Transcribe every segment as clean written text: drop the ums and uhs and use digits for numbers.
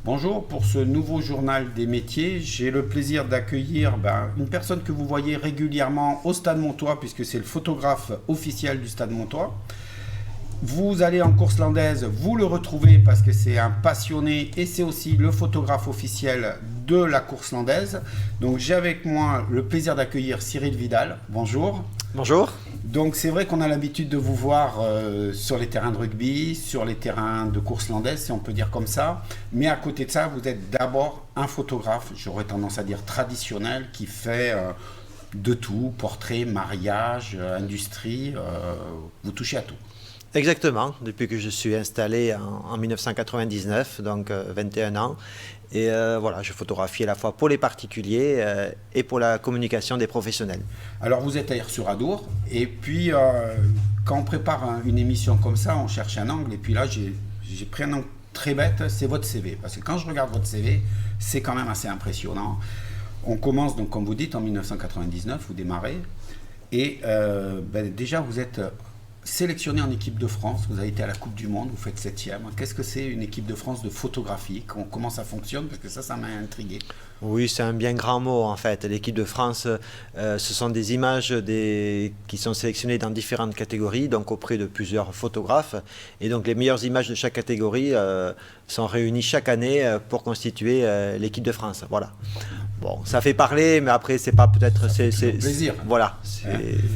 Bonjour, pour ce nouveau journal des métiers, j'ai le plaisir d'accueillir une personne que vous voyez régulièrement au Stade Montois, puisque c'est le photographe officiel du Stade Montois. Vous allez en course landaise, vous le retrouvez parce que c'est un passionné et c'est aussi le photographe officiel de la course landaise. Donc j'ai avec moi le plaisir d'accueillir Cyril Vidal. Bonjour. Bonjour. Donc c'est vrai qu'on a l'habitude de vous voir sur les terrains de rugby, sur les terrains de course landaise, si on peut dire comme ça. Mais à côté de ça, vous êtes d'abord un photographe, j'aurais tendance à dire traditionnel, qui fait de tout, portrait, mariage, industrie, vous touchez à tout. Exactement, depuis que je suis installé en 1999, donc 21 ans. Et voilà, je photographie à la fois pour les particuliers et pour la communication des professionnels. Alors vous êtes à Hirs-sur-Adour, et puis quand on prépare une émission comme ça, on cherche un angle, et puis là j'ai pris un angle très bête, c'est votre CV. Parce que quand je regarde votre CV, c'est quand même assez impressionnant. On commence donc, comme vous dites, en 1999, vous démarrez, et déjà vous êtes sélectionné en équipe de France, vous avez été à la Coupe du Monde, vous faites 7e. Qu'est-ce que c'est une équipe de France de photographie? Comment ça fonctionne? Parce que ça m'a intrigué. Oui, c'est un bien grand mot en fait. L'équipe de France, ce sont des images qui sont sélectionnées dans différentes catégories, donc auprès de plusieurs photographes. Et donc les meilleures images de chaque catégorie sont réunies chaque année pour constituer l'équipe de France. Voilà. Bon, ça fait parler, mais après, c'est pas peut-être... C'est plaisir. Voilà,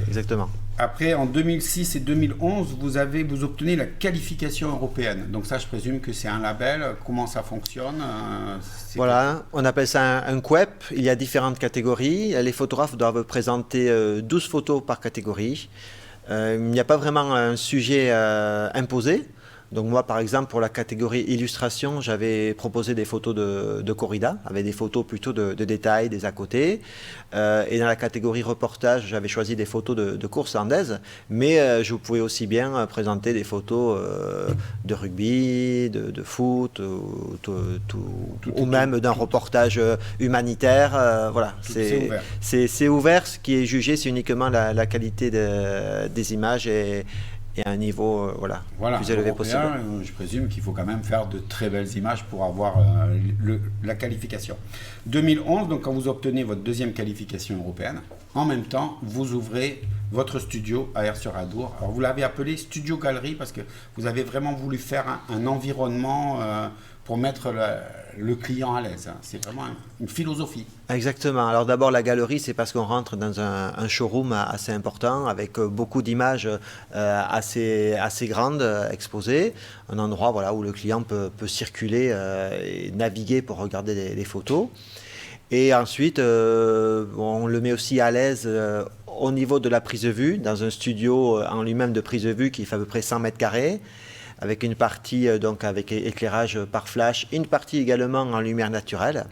exactement. Après, en 2006 et 2011, vous obtenez la qualification européenne. Donc ça, je présume que c'est un label. Comment ça fonctionne? Voilà, on appelle ça un QEP. Il y a différentes catégories. Les photographes doivent présenter 12 photos par catégorie. Il n'y a pas vraiment un sujet imposé. Donc moi, par exemple, pour la catégorie illustration, j'avais proposé des photos de corrida, avec des photos plutôt de détails, des à côté. Et dans la catégorie reportage, j'avais choisi des photos de course landaise, mais je pouvais aussi bien présenter des photos de rugby, de foot, ou même d'un reportage humanitaire. Voilà, c'est ouvert. Ce qui est jugé, c'est uniquement la qualité des images et à un niveau plus élevé possible. Je présume qu'il faut quand même faire de très belles images pour avoir la qualification. 2011, donc quand vous obtenez votre deuxième qualification européenne, en même temps, vous ouvrez votre studio à Hirs-sur-Adour. Alors vous l'avez appelé Studio Galerie parce que vous avez vraiment voulu faire un environnement pour mettre le client à l'aise. C'est vraiment une philosophie. Exactement. Alors d'abord, la galerie, c'est parce qu'on rentre dans un showroom assez important avec beaucoup d'images assez grandes exposées. Un endroit où le client peut circuler et naviguer pour regarder les photos. Et ensuite, on le met aussi à l'aise au niveau de la prise de vue, dans un studio en lui-même de prise de vue qui fait à peu près 100 mètres carrés, avec une partie donc avec éclairage par flash, et une partie également en lumière naturelle.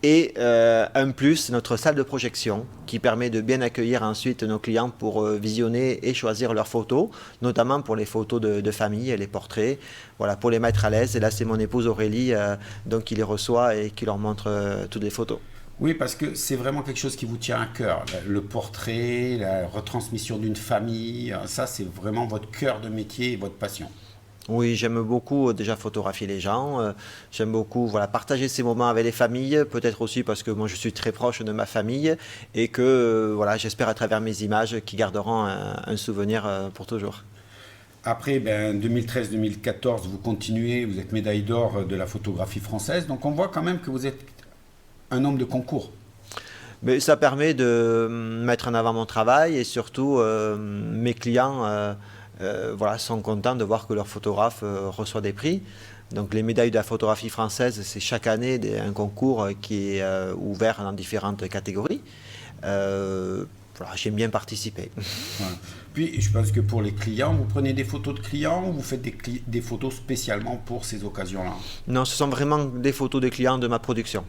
Et un plus, notre salle de projection qui permet de bien accueillir ensuite nos clients pour visionner et choisir leurs photos, notamment pour les photos de famille et les portraits, voilà, pour les mettre à l'aise. Et là, c'est mon épouse Aurélie donc, qui les reçoit et qui leur montre toutes les photos. Oui, parce que c'est vraiment quelque chose qui vous tient à cœur. Le portrait, la retransmission d'une famille, ça, c'est vraiment votre cœur de métier et votre passion. Oui, j'aime beaucoup déjà photographier les gens. J'aime beaucoup partager ces moments avec les familles, peut-être aussi parce que moi je suis très proche de ma famille et que j'espère à travers mes images qu'ils garderont un souvenir pour toujours. Après, 2013-2014, vous continuez, vous êtes médaille d'or de la photographie française. Donc on voit quand même que vous êtes un homme de concours. Mais ça permet de mettre en avant mon travail et surtout mes clients sont contents de voir que leur photographe reçoit des prix. Donc les médailles de la photographie française, c'est chaque année un concours qui est ouvert dans différentes catégories. J'aime bien participer. Voilà. Puis je pense que pour les clients, vous prenez des photos de clients ou vous faites des photos spécialement pour ces occasions-là? Non, ce sont vraiment des photos des clients de ma production.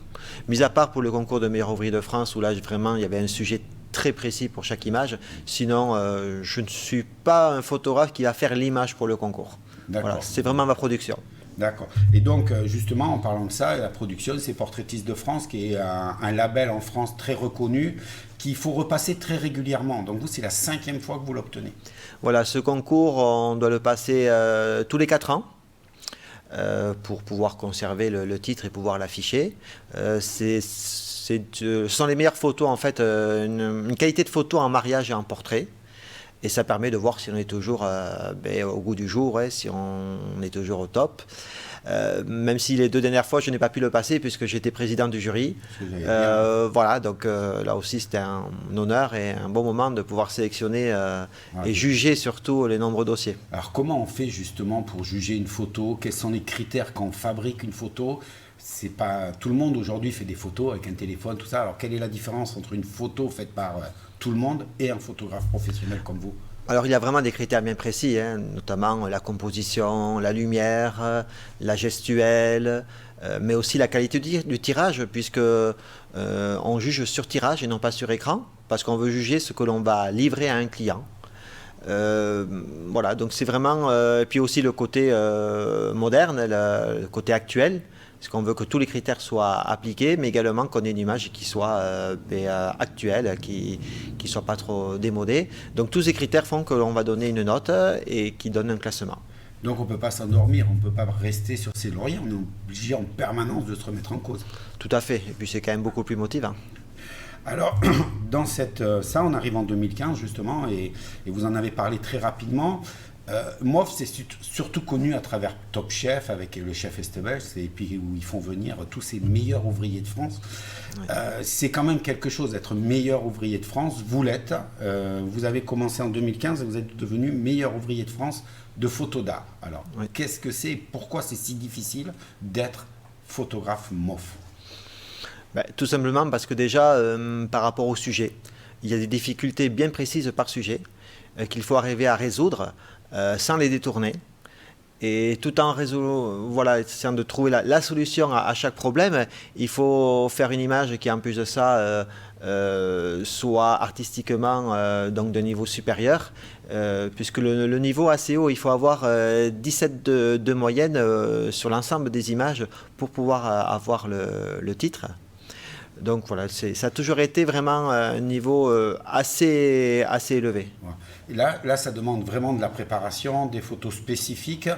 Mis à part pour le concours de meilleur ouvrier de France, où là vraiment il y avait un sujet très précis pour chaque image. Sinon, je ne suis pas un photographe qui va faire l'image pour le concours. Voilà, c'est vraiment ma production. D'accord. Et donc, justement, en parlant de ça, la production, c'est Portraitiste de France, qui est un label en France très reconnu, qu'il faut repasser très régulièrement. Donc vous, c'est la 5e fois que vous l'obtenez. Voilà, ce concours, on doit le passer tous les 4 ans. pour pouvoir conserver le titre et pouvoir l'afficher. Ce sont les meilleures photos, en fait, une qualité de photo en mariage et en portrait. Et ça permet de voir si on est toujours au goût du jour, si on est toujours au top. Même si les 2 dernières fois, je n'ai pas pu le passer puisque j'étais président du jury. Voilà, donc là aussi, c'était un honneur et un bon moment de pouvoir sélectionner et juger surtout les nombreux dossiers. Alors, comment on fait justement pour juger une photo? Quels sont les critères quand on fabrique une photo? C'est pas tout le monde aujourd'hui fait des photos avec un téléphone, tout ça. Alors, quelle est la différence entre une photo faite par tout le monde et un photographe professionnel comme vous? Alors il y a vraiment des critères bien précis, notamment la composition, la lumière, la gestuelle, mais aussi la qualité du tirage, puisque on juge sur tirage et non pas sur écran, parce qu'on veut juger ce que l'on va livrer à un client. Voilà, donc c'est vraiment, et puis aussi le côté moderne, le côté actuel, parce qu'on veut que tous les critères soient appliqués, mais également qu'on ait une image qui soit actuelle, qui ne soit pas trop démodée. Donc tous ces critères font que l'on va donner une note et qui donne un classement. Donc on ne peut pas s'endormir, on ne peut pas rester sur ses lauriers, on est obligé en permanence de se remettre en cause. Tout à fait, et puis c'est quand même beaucoup plus motivant. Alors, dans ça, on arrive en 2015 justement, et vous en avez parlé très rapidement. MOF, c'est surtout connu à travers Top Chef, avec le chef Estebel, et puis où ils font venir tous ces meilleurs ouvriers de France. Oui. C'est quand même quelque chose d'être meilleur ouvrier de France. Vous l'êtes. Vous avez commencé en 2015 et vous êtes devenu meilleur ouvrier de France de photo d'art. Alors, oui. Qu'est-ce que c'est? Pourquoi c'est si difficile d'être photographe MOF? Tout simplement parce que déjà, par rapport au sujet, il y a des difficultés bien précises par sujet qu'il faut arriver à résoudre sans les détourner. Et tout en essayant de trouver la solution à chaque problème, il faut faire une image qui, en plus de ça, soit artistiquement donc de niveau supérieur, puisque le niveau assez haut, il faut avoir 17 de moyenne sur l'ensemble des images pour pouvoir avoir le titre. Donc voilà, ça a toujours été vraiment un niveau assez élevé. Et là, ça demande vraiment de la préparation, des photos spécifiques.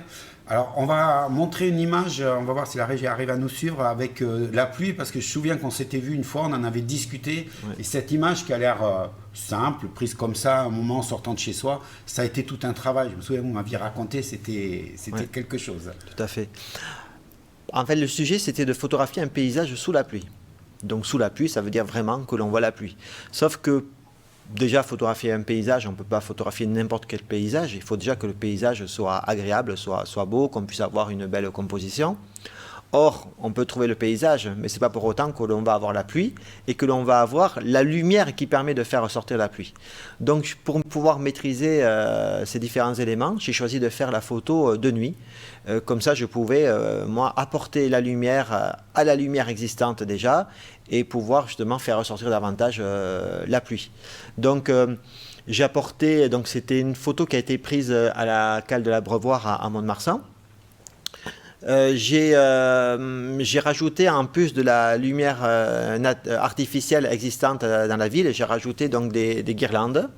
Alors, on va montrer une image, on va voir si la régie arrive à nous suivre avec la pluie, parce que je me souviens qu'on s'était vu une fois, on en avait discuté, oui. Et cette image qui a l'air simple, prise comme ça, un moment en sortant de chez soi, ça a été tout un travail. Je me souviens, vous m'aviez raconté, c'était oui. Quelque chose. Tout à fait. En fait, le sujet, c'était de photographier un paysage sous la pluie. Donc sous la pluie, ça veut dire vraiment que l'on voit la pluie. Sauf que déjà, photographier un paysage, on ne peut pas photographier n'importe quel paysage. Il faut déjà que le paysage soit agréable, soit beau, qu'on puisse avoir une belle composition. Or, on peut trouver le paysage, mais ce n'est pas pour autant que l'on va avoir la pluie et que l'on va avoir la lumière qui permet de faire ressortir la pluie. Donc, pour pouvoir maîtriser ces différents éléments, j'ai choisi de faire la photo de nuit. Comme ça, je pouvais, moi, apporter la lumière à la lumière existante déjà et pouvoir justement faire ressortir davantage la pluie. Donc, j'ai apporté, donc c'était une photo qui a été prise à la cale de l'Abreuvoir à Mont-de-Marsan. J'ai rajouté, en plus de la lumière artificielle existante dans la ville, j'ai rajouté donc des guirlandes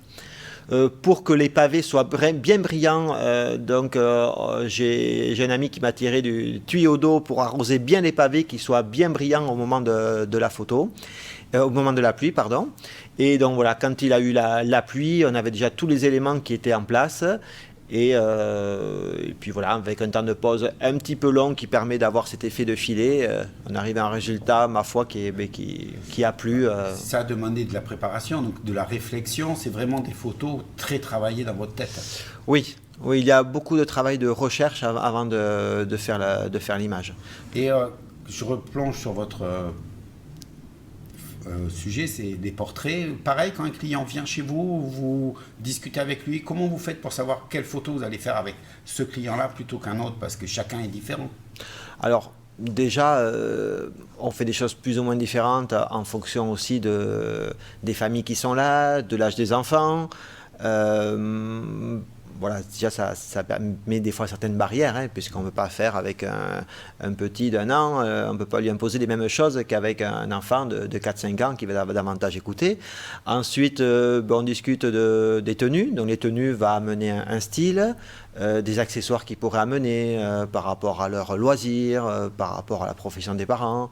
pour que les pavés soient bien brillants. J'ai un ami qui m'a tiré du tuyau d'eau pour arroser bien les pavés, qui soient bien brillants au moment de la photo. Au moment de la pluie, pardon. Et donc voilà, quand il a eu la pluie, on avait déjà tous les éléments qui étaient en place. Et puis voilà, avec un temps de pause un petit peu long qui permet d'avoir cet effet de filet, on arrive à un résultat, ma foi, qui a plu. Ça a demandé de la préparation, donc de la réflexion. C'est vraiment des photos très travaillées dans votre tête. Oui, il y a beaucoup de travail de recherche avant de faire l'image. Et je replonge sur votre sujet, c'est des portraits. Pareil, quand un client vient chez vous, vous discutez avec lui. Comment vous faites pour savoir quelle photo vous allez faire avec ce client-là plutôt qu'un autre, parce que chacun est différent? Alors, déjà, on fait des choses plus ou moins différentes en fonction aussi des familles qui sont là, de l'âge des enfants. voilà, déjà ça met des fois certaines barrières, hein, puisqu'on ne peut pas faire avec un petit d'1 an, on ne peut pas lui imposer les mêmes choses qu'avec un enfant de 4-5 ans qui va davantage écouter. Ensuite, on discute des tenues. Donc les tenues vont amener un style, des accessoires qu'ils pourraient amener par rapport à leurs loisirs, par rapport à la profession des parents.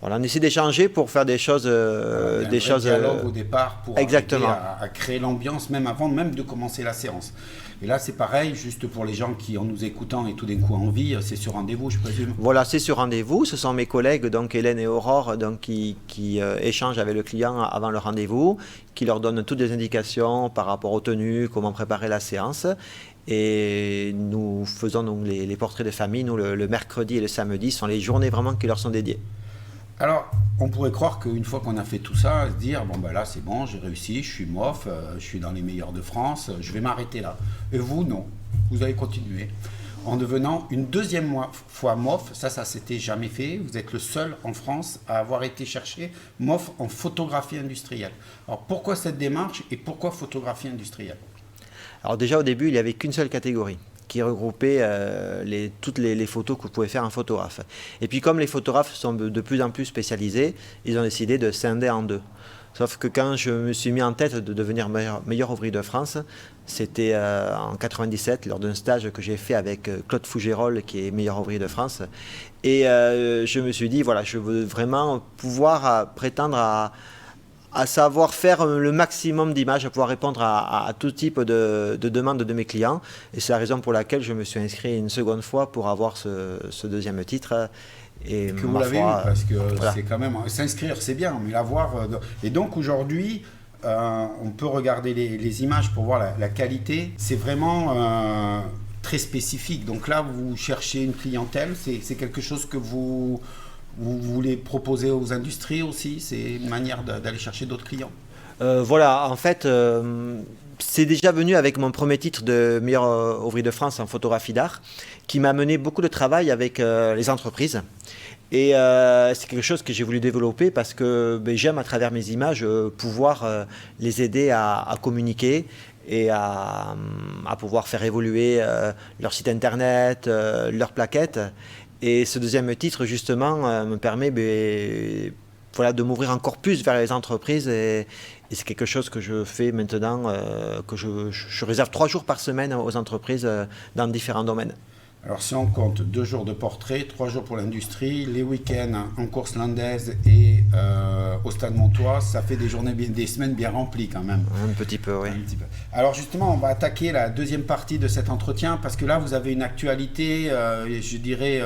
Voilà, on essaie d'échanger pour faire des choses... des choses dialogue au départ pour exactement. À créer l'ambiance même avant même de commencer la séance. Et là, c'est pareil, juste pour les gens qui, en nous écoutant et tout d'un coup envie, c'est sur rendez-vous, je présume. Voilà, c'est sur rendez-vous. Ce sont mes collègues, donc Hélène et Aurore, donc, qui échangent avec le client avant le rendez-vous, qui leur donnent toutes les indications par rapport aux tenues, comment préparer la séance. Et nous faisons donc les portraits de famille. Nous, le mercredi et le samedi sont les journées vraiment qui leur sont dédiées. Alors, on pourrait croire qu'une fois qu'on a fait tout ça, se dire, bon ben là c'est bon, j'ai réussi, je suis MOF, je suis dans les meilleurs de France, je vais m'arrêter là. Et vous, non. Vous allez continuer. En devenant une deuxième fois MOF, ça s'était jamais fait. Vous êtes le seul en France à avoir été chercher MOF en photographie industrielle. Alors pourquoi cette démarche et pourquoi photographie industrielle? Alors déjà au début, il n'y avait qu'une seule catégorie qui regroupait toutes les photos que vous pouvez faire un photographe. Et puis comme les photographes sont de plus en plus spécialisés, ils ont décidé de scinder en deux. Sauf que quand je me suis mis en tête de devenir meilleur ouvrier de France, c'était en 97, lors d'un stage que j'ai fait avec Claude Fougerolles, qui est meilleur ouvrier de France. Et je me suis dit, voilà, je veux vraiment pouvoir prétendre à savoir faire le maximum d'images, à pouvoir répondre à tout type de demandes de mes clients. Et c'est la raison pour laquelle je me suis inscrit une seconde fois pour avoir ce deuxième titre. Et que vous l'avez eu, parce que voilà. C'est quand même... S'inscrire, c'est bien, mais l'avoir... Et donc aujourd'hui, on peut regarder les images pour voir la qualité. C'est vraiment très spécifique. Donc là, vous cherchez une clientèle. C'est quelque chose que vous voulez proposer aux industries aussi? C'est une manière d'aller chercher d'autres clients? Voilà, en fait, c'est déjà venu avec mon premier titre de meilleur ouvrier de France en photographie d'art, qui m'a mené beaucoup de travail avec les entreprises. Et c'est quelque chose que j'ai voulu développer parce que j'aime à travers mes images pouvoir les aider à communiquer et à pouvoir faire évoluer leur site internet, leurs plaquettes. Et ce deuxième titre, justement, me permet de m'ouvrir encore plus vers les entreprises. Et c'est quelque chose que je fais maintenant, que je réserve 3 jours par semaine aux entreprises dans différents domaines. Alors si on compte 2 jours de portrait, 3 jours pour l'industrie, les week-ends en course landaise et au Stade Montois, ça fait des semaines bien remplies quand même. Un petit peu, oui. Alors justement, on va attaquer la deuxième partie de cet entretien parce que là, vous avez une actualité, je dirais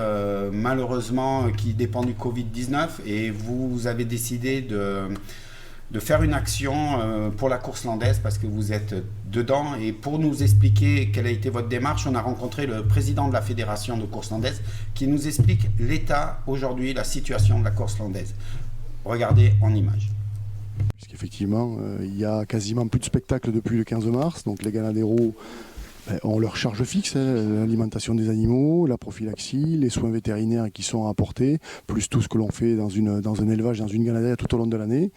malheureusement, qui dépend du Covid-19 et vous avez décidé de faire une action pour la course landaise parce que vous êtes dedans. Et pour nous expliquer quelle a été votre démarche, on a rencontré le président de la fédération de course landaise qui nous explique l'état aujourd'hui, la situation de la course landaise. Regardez en image. Puisqu'effectivement, il y a quasiment plus de spectacles depuis le 15 mars. Donc les ganaderos ont leur charge fixe, l'alimentation des animaux, la prophylaxie, les soins vétérinaires qui sont apportés, plus tout ce que l'on fait dans un élevage, dans une ganaderie tout au long de l'année.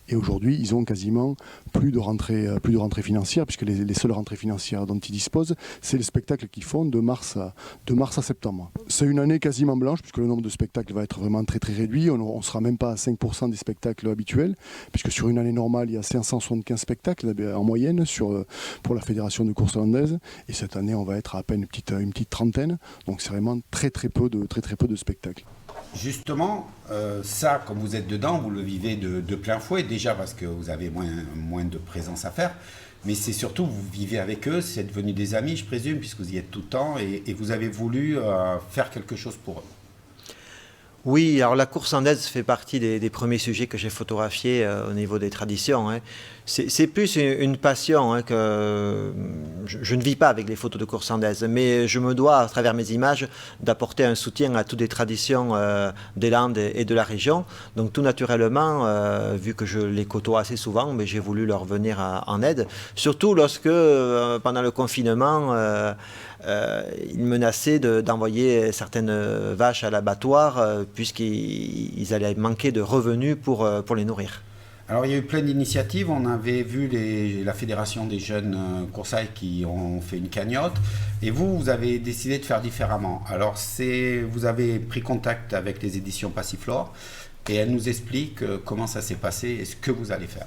Et aujourd'hui, ils ont quasiment plus de rentrée financière, puisque les seules rentrées financières dont ils disposent, c'est les spectacles qu'ils font de mars à septembre. C'est une année quasiment blanche, puisque le nombre de spectacles va être vraiment très très réduit. On ne sera même pas à 5% des spectacles habituels, puisque sur une année normale, il y a 575 spectacles en moyenne pour la fédération de course landaise. Et cette année, on va être à peine une petite trentaine. Donc c'est vraiment très très peu de spectacles. Justement, ça, comme vous êtes dedans, vous le vivez de plein fouet, déjà parce que vous avez moins de présence à faire, mais c'est surtout, vous vivez avec eux, c'est devenu des amis, je présume, puisque vous y êtes tout le temps, et vous avez voulu faire quelque chose pour eux. Oui, alors la course landaise fait partie des premiers sujets que j'ai photographiés au niveau des traditions. Hein. C'est plus une passion hein, que je ne vis pas avec les photos de course landaise, mais je me dois, à travers mes images, d'apporter un soutien à toutes les traditions des Landes et de la région. Donc tout naturellement, vu que je les côtoie assez souvent, mais j'ai voulu leur venir en aide. Surtout lorsque, pendant le confinement, ils menaçaient d'envoyer certaines vaches à l'abattoir puisqu'ils allaient manquer de revenus pour les nourrir. Alors il y a eu plein d'initiatives, on avait vu la Fédération des jeunes coursailles qui ont fait une cagnotte, et vous avez décidé de faire différemment. Alors vous avez pris contact avec les éditions Passiflore, et elles nous expliquent comment ça s'est passé et ce que vous allez faire.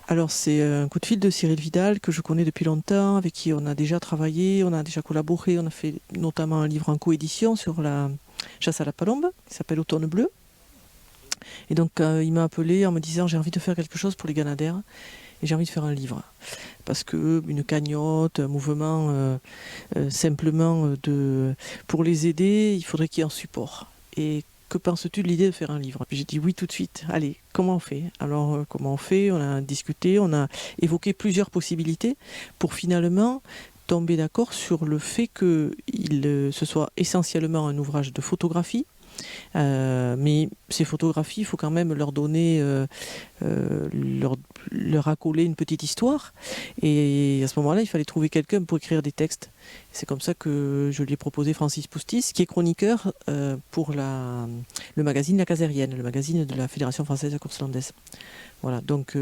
Alors c'est un coup de fil de Cyril Vidal que je connais depuis longtemps, avec qui on a déjà travaillé, on a déjà collaboré, on a fait notamment un livre en coédition sur la chasse à la palombe, qui s'appelle Automne bleu. Et donc il m'a appelé en me disant j'ai envie de faire quelque chose pour les Gannadaires et j'ai envie de faire un livre. Parce que une cagnotte, un mouvement simplement pour les aider, il faudrait qu'il y ait un support. Et que penses-tu de l'idée de faire un livre? J'ai dit oui tout de suite. Allez, comment on fait? Alors comment on fait? On a discuté, on a évoqué plusieurs possibilités pour finalement tomber d'accord sur le fait que ce soit essentiellement un ouvrage de photographie. Mais ces photographies, il faut quand même leur donner, leur accoler une petite histoire. Et à ce moment-là, il fallait trouver quelqu'un pour écrire des textes. C'est comme ça que je lui ai proposé Francis Poustis, qui est chroniqueur pour le magazine La Casérienne, le magazine de la Fédération française de course landaise. Voilà, donc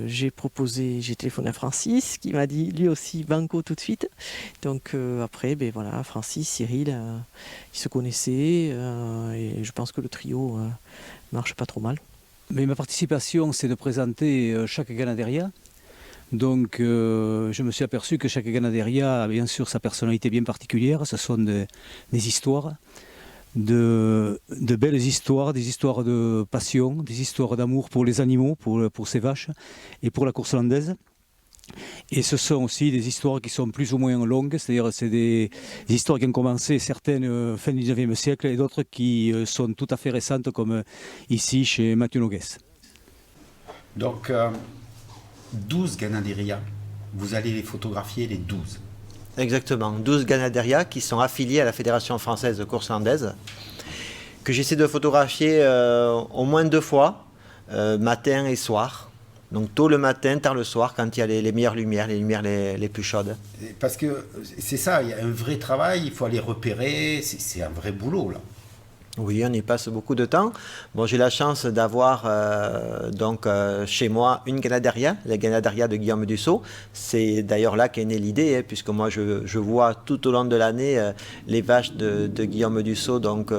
j'ai téléphoné à Francis, qui m'a dit lui aussi banco tout de suite. Donc après, ben voilà, Francis, Cyril, ils se connaissaient et je pense que le trio marche pas trop mal. Mais ma participation, c'est de présenter chaque Ganaderia. Donc je me suis aperçu que chaque Ganaderia a bien sûr sa personnalité bien particulière. Ce sont des histoires. De belles histoires, des histoires de passion, des histoires d'amour pour les animaux, pour ces vaches et pour la course landaise. Et ce sont aussi des histoires qui sont plus ou moins longues, c'est-à-dire c'est des histoires qui ont commencé certaines fin du 19e siècle et d'autres qui sont tout à fait récentes comme ici chez Mathieu Noguès. Donc 12 Ganaderia, vous allez les photographier les 12. Exactement, 12 Ganaderia qui sont affiliés à la Fédération française de course landaise, que j'essaie de photographier au moins 2 fois, matin et soir. Donc tôt le matin, tard le soir, quand il y a les meilleures lumières, les lumières les plus chaudes. Parce que c'est ça, il y a un vrai travail, il faut aller repérer, c'est un vrai boulot là. Oui, on y passe beaucoup de temps. Bon, j'ai la chance d'avoir chez moi une Ganaderia, la Ganaderia de Guillaume Dussault. C'est d'ailleurs là qu'est née l'idée, puisque moi je vois tout au long de l'année les vaches de Guillaume Dussault, donc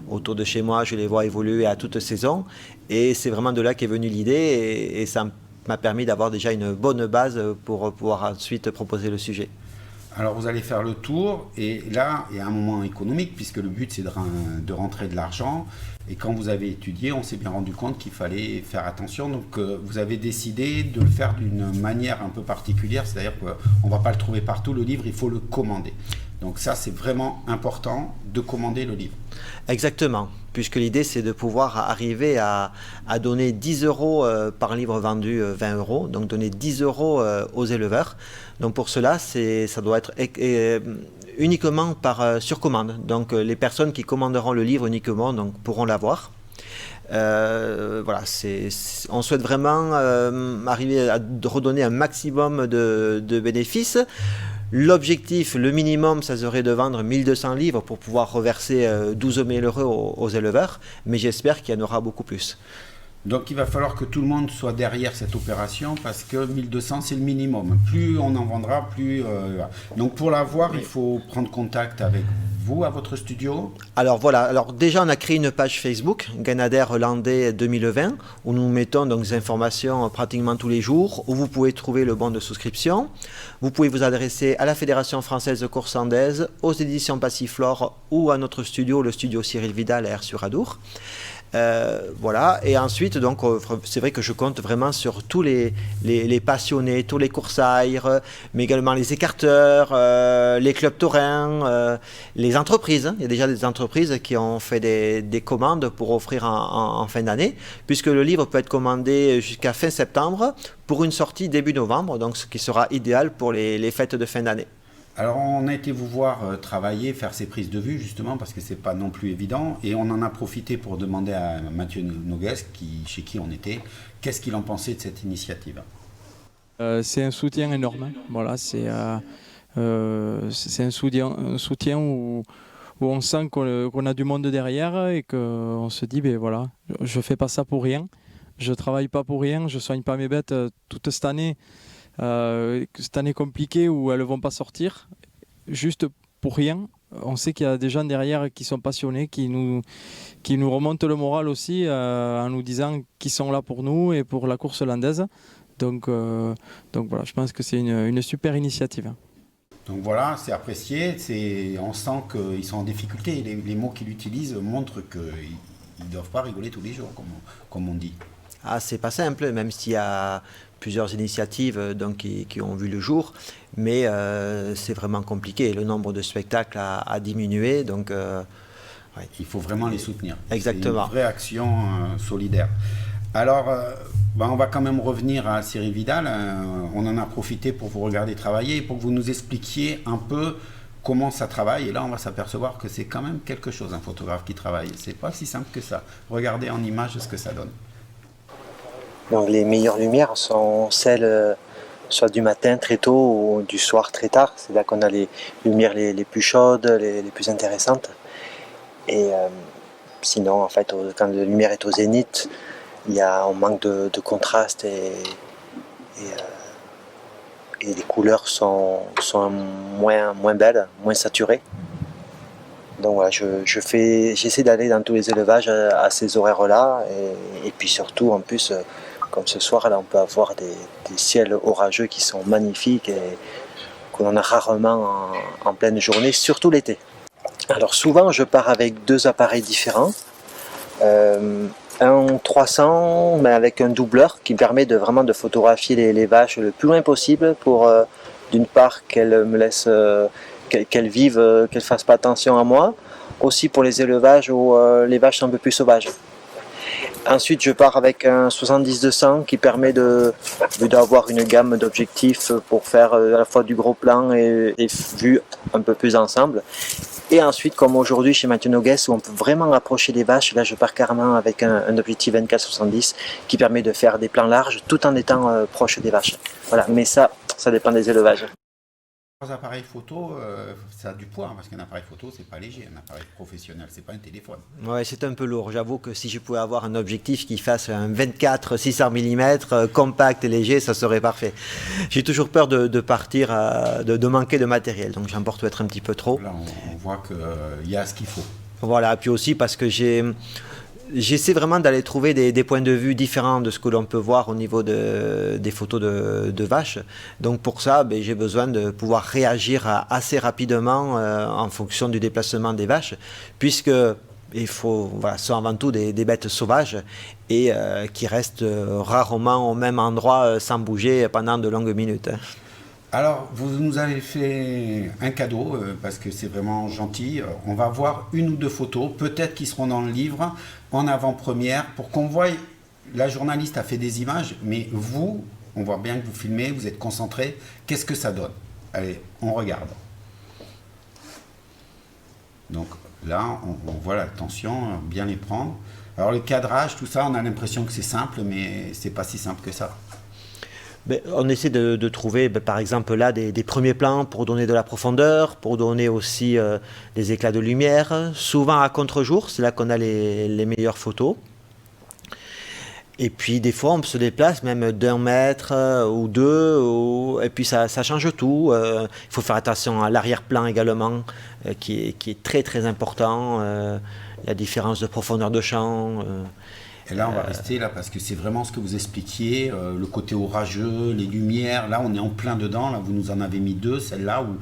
autour de chez moi, je les vois évoluer à toute saison. Et c'est vraiment de là qu'est venue l'idée et ça m'a permis d'avoir déjà une bonne base pour pouvoir ensuite proposer le sujet. Alors vous allez faire le tour et là il y a un moment économique puisque le but c'est de rentrer de l'argent et quand vous avez étudié on s'est bien rendu compte qu'il fallait faire attention donc vous avez décidé de le faire d'une manière un peu particulière, c'est-à-dire qu'on ne va pas le trouver partout le livre, il faut le commander. Donc ça c'est vraiment important de commander le livre. Exactement, puisque l'idée c'est de pouvoir arriver à donner 10 € par livre vendu, 20 €, donc donner 10 € aux éleveurs. Donc pour cela, ça doit être uniquement sur commande. Donc les personnes qui commanderont le livre uniquement pourront l'avoir. Voilà, on souhaite vraiment arriver à redonner un maximum de bénéfices. L'objectif, le minimum, ça serait de vendre 1200 livres pour pouvoir reverser 12 000 € aux éleveurs, mais j'espère qu'il y en aura beaucoup plus. Donc il va falloir que tout le monde soit derrière cette opération parce que 1200 c'est le minimum. Plus on en vendra, plus... Donc pour l'avoir, il faut prendre contact avec vous à votre studio. Alors voilà, alors déjà on a créé une page Facebook, Ganadaires Landais 2020, où nous mettons donc des informations pratiquement tous les jours, où vous pouvez trouver le bon de souscription. Vous pouvez vous adresser à la Fédération française de course landaise, aux éditions Passiflore ou à notre studio, le studio Cyril Vidal à Aire-sur-Adour. Voilà, et ensuite donc c'est vrai que je compte vraiment sur tous les passionnés, tous les coursaires, mais également les écarteurs, les clubs taurins, les entreprises. Il y a déjà des entreprises qui ont fait des commandes pour offrir en fin d'année, puisque le livre peut être commandé jusqu'à fin septembre pour une sortie début novembre, donc ce qui sera idéal pour les fêtes de fin d'année. Alors on a été vous voir travailler, faire ces prises de vue justement parce que c'est pas non plus évident et on en a profité pour demander à Mathieu Noguès, chez qui on était, qu'est-ce qu'il en pensait de cette initiative. C'est un soutien énorme, voilà, c'est un soutien où où on sent qu'on a du monde derrière et qu'on se dit, ben voilà, je fais pas ça pour rien, je travaille pas pour rien, je soigne pas mes bêtes toute cette année compliquée où elles vont pas sortir, juste pour rien. On sait qu'il y a des gens derrière qui sont passionnés, qui nous remontent le moral aussi en nous disant qu'ils sont là pour nous et pour la course landaise. Donc voilà, je pense que c'est une super initiative. Donc voilà, c'est apprécié, on sent qu'ils sont en difficulté. Les mots qu'il utilise montrent qu'ils ne doivent pas rigoler tous les jours, comme on dit. Ah, c'est pas simple, même s'il y a plusieurs initiatives donc, qui ont vu le jour, mais c'est vraiment compliqué. Le nombre de spectacles a diminué, donc... Ouais, il faut vraiment les soutenir. Exactement. C'est une vraie action solidaire. Alors, on va quand même revenir à Cyril Vidal. On en a profité pour vous regarder travailler, pour que vous nous expliquiez un peu comment ça travaille. Et là, on va s'apercevoir que c'est quand même quelque chose, un photographe qui travaille. C'est pas si simple que ça. Regardez en image ce que ça donne. Donc les meilleures lumières sont celles soit du matin très tôt ou du soir très tard. C'est là qu'on a les lumières les plus chaudes, les plus intéressantes. Et sinon, en fait, quand la lumière est au zénith, on manque de contraste et les couleurs sont moins belles, moins saturées. Donc voilà, j'essaie d'aller dans tous les élevages à ces horaires-là et puis surtout en plus comme ce soir là on peut avoir des ciels orageux qui sont magnifiques et qu'on en a rarement en pleine journée, surtout l'été. Alors souvent je pars avec deux appareils différents, un 300 mais avec un doubleur qui permet vraiment de photographier les vaches le plus loin possible pour d'une part qu'elles me laissent qu'elles vivent, qu'elles ne fassent pas attention à moi, aussi pour les élevages où les vaches sont un peu plus sauvages. Ensuite, je pars avec un 70-200 qui permet d'avoir une gamme d'objectifs pour faire à la fois du gros plan et des vues un peu plus ensemble. Et ensuite, comme aujourd'hui chez Mathieu Noguès, où on peut vraiment approcher les vaches, là je pars carrément avec un objectif 24-70 qui permet de faire des plans larges tout en étant proche des vaches. Voilà, mais ça dépend des élevages. Les appareils photo, ça a du poids, parce qu'un appareil photo, c'est pas léger, un appareil professionnel, c'est pas un téléphone. Ouais, c'est un peu lourd. J'avoue que si je pouvais avoir un objectif qui fasse un 24-600 mm, compact et léger, ça serait parfait. J'ai toujours peur de partir, de manquer de matériel, donc j'emporte peut-être un petit peu trop. Là, on voit qu'il y a ce qu'il faut. Voilà, puis aussi parce que j'essaie vraiment d'aller trouver des points de vue différents de ce que l'on peut voir au niveau des photos de vaches. Donc pour ça, j'ai besoin de pouvoir réagir assez rapidement en fonction du déplacement des vaches, puisque ce sont avant tout des bêtes sauvages et qui restent rarement au même endroit sans bouger pendant de longues minutes. Alors, vous nous avez fait un cadeau, parce que c'est vraiment gentil. On va voir une ou deux photos, peut-être qui seront dans le livre, en avant-première, pour qu'on voie, la journaliste a fait des images, mais vous, on voit bien que vous filmez, vous êtes concentré, qu'est-ce que ça donne? Allez, on regarde. Donc là, on voit l'attention, bien les prendre. Alors le cadrage, tout ça, on a l'impression que c'est simple, mais c'est pas si simple que ça. On essaie de trouver, par exemple, là, des premiers plans pour donner de la profondeur, pour donner aussi des éclats de lumière. Souvent à contre-jour, c'est là qu'on a les meilleures photos. Et puis, des fois, on se déplace même d'1 mètre ou deux, et puis ça change tout. Il faut faire attention à l'arrière-plan également, qui est très, très important. La différence de profondeur de champ. Et là, on va rester là parce que c'est vraiment ce que vous expliquiez, le côté orageux, les lumières. Là, on est en plein dedans. Là, vous nous en avez mis deux, celle-là où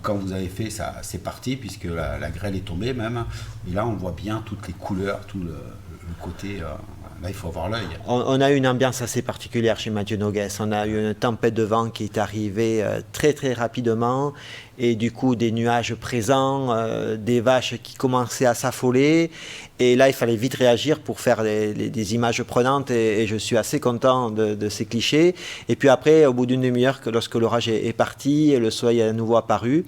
quand vous avez fait ça, c'est parti puisque la grêle est tombée même. Et là, on voit bien toutes les couleurs, tout le côté. Là, il faut avoir l'œil. On a eu une ambiance assez particulière chez Mathieu Noguès. On a eu une tempête de vent qui est arrivée très très rapidement et du coup des nuages présents, des vaches qui commençaient à s'affoler. Et là, il fallait vite réagir pour faire des images prenantes et je suis assez content de ces clichés. Et puis après, au bout d'une demi-heure, lorsque l'orage est parti, le soleil est à nouveau apparu.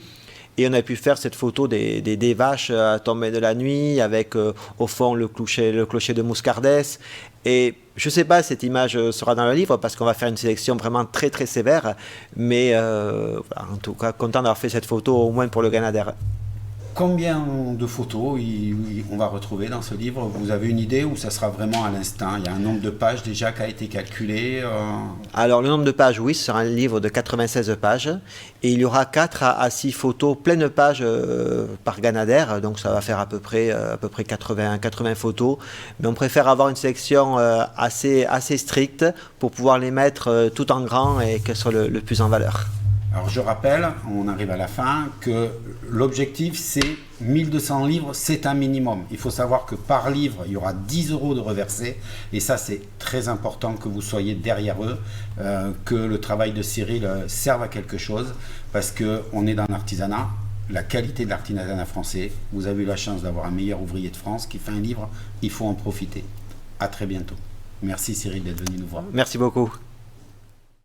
Et on a pu faire cette photo des vaches tombées de la nuit avec au fond le clocher de Moscardès. Et je ne sais pas si cette image sera dans le livre parce qu'on va faire une sélection vraiment très très sévère. Mais en tout cas, content d'avoir fait cette photo au moins pour le Ganader. Combien de photos on va retrouver dans ce livre? Vous avez une idée ou ça sera vraiment à l'instinct? Il y a un nombre de pages déjà qui a été calculé Alors le nombre de pages, oui, ce sera un livre de 96 pages et il y aura 4 à 6 photos, pleines pages par Ganadère, donc ça va faire à peu près 80 photos, mais on préfère avoir une sélection assez stricte pour pouvoir les mettre tout en grand et qu'elles soient le plus en valeur. Alors je rappelle, on arrive à la fin, que l'objectif c'est 1200 livres, c'est un minimum. Il faut savoir que par livre, il y aura 10 € de reversés. Et ça c'est très important que vous soyez derrière eux, que le travail de Cyril serve à quelque chose. Parce qu'on est dans l'artisanat, la qualité de l'artisanat français. Vous avez eu la chance d'avoir un meilleur ouvrier de France qui fait un livre, il faut en profiter. À très bientôt. Merci Cyril d'être venu nous voir. Merci beaucoup.